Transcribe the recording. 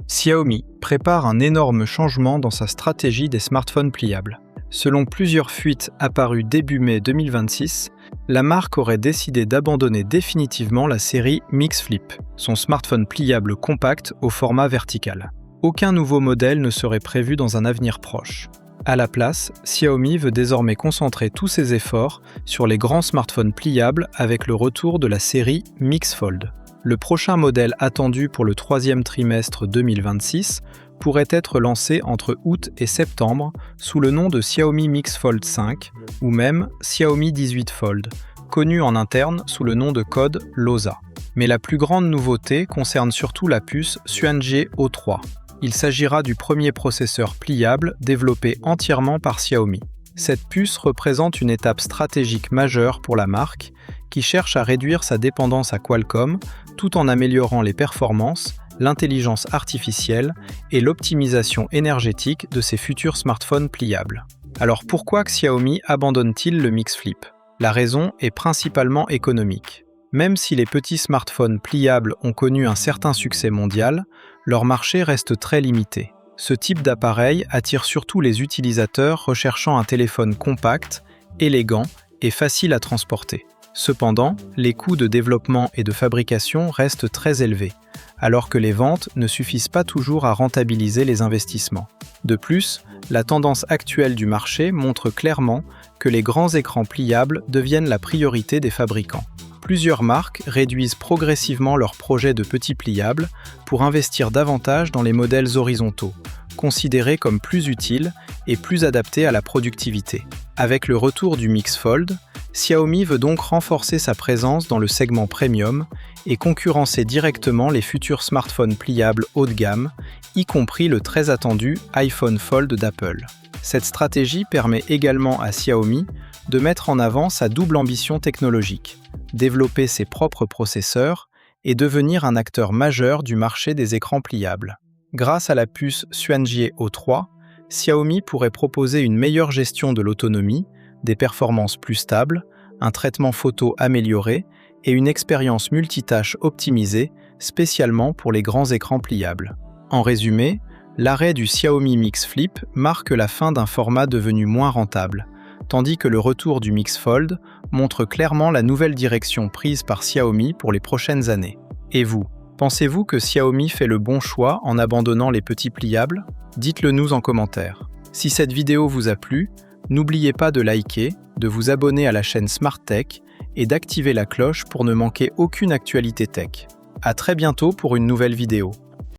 Xiaomi prépare un énorme changement dans sa stratégie des smartphones pliables. Selon plusieurs fuites apparues début mai 2026, la marque aurait décidé d'abandonner définitivement la série Mix Flip, son smartphone pliable compact au format vertical. Aucun nouveau modèle ne serait prévu dans un avenir proche. À la place, Xiaomi veut désormais concentrer tous ses efforts sur les grands smartphones pliables avec le retour de la série Mix Fold. Le prochain modèle attendu pour le troisième trimestre 2026 pourrait être lancé entre août et septembre sous le nom de Xiaomi Mix Fold 5 ou même Xiaomi 18 Fold, connu en interne sous le nom de code LOSA. Mais la plus grande nouveauté concerne surtout la puce Xuanjie O3. Il s'agira du premier processeur pliable développé entièrement par Xiaomi. Cette puce représente une étape stratégique majeure pour la marque qui cherche à réduire sa dépendance à Qualcomm tout en améliorant les performances, l'intelligence artificielle et l'optimisation énergétique de ses futurs smartphones pliables. Alors pourquoi Xiaomi abandonne-t-il le Mix Flip ? La raison est principalement économique. Même si les petits smartphones pliables ont connu un certain succès mondial, leur marché reste très limité. Ce type d'appareil attire surtout les utilisateurs recherchant un téléphone compact, élégant et facile à transporter. Cependant, les coûts de développement et de fabrication restent très élevés, alors que les ventes ne suffisent pas toujours à rentabiliser les investissements. De plus, la tendance actuelle du marché montre clairement que les grands écrans pliables deviennent la priorité des fabricants. Plusieurs marques réduisent progressivement leurs projets de petits pliables pour investir davantage dans les modèles horizontaux, considérés comme plus utiles et plus adaptés à la productivité. Avec le retour du Mix Fold, Xiaomi veut donc renforcer sa présence dans le segment premium et concurrencer directement les futurs smartphones pliables haut de gamme, y compris le très attendu iPhone Fold d'Apple. Cette stratégie permet également à Xiaomi de mettre en avant sa double ambition technologique, développer ses propres processeurs et devenir un acteur majeur du marché des écrans pliables. Grâce à la puce Xuanjie O3, Xiaomi pourrait proposer une meilleure gestion de l'autonomie, des performances plus stables, un traitement photo amélioré et une expérience multitâche optimisée spécialement pour les grands écrans pliables. En résumé, l'arrêt du Xiaomi Mix Flip marque la fin d'un format devenu moins rentable, tandis que le retour du Mix Fold montre clairement la nouvelle direction prise par Xiaomi pour les prochaines années. Et vous, pensez-vous que Xiaomi fait le bon choix en abandonnant les petits pliables ? Dites-le nous en commentaire. Si cette vidéo vous a plu, n'oubliez pas de liker, de vous abonner à la chaîne Smart Tech et d'activer la cloche pour ne manquer aucune actualité tech. À très bientôt pour une nouvelle vidéo.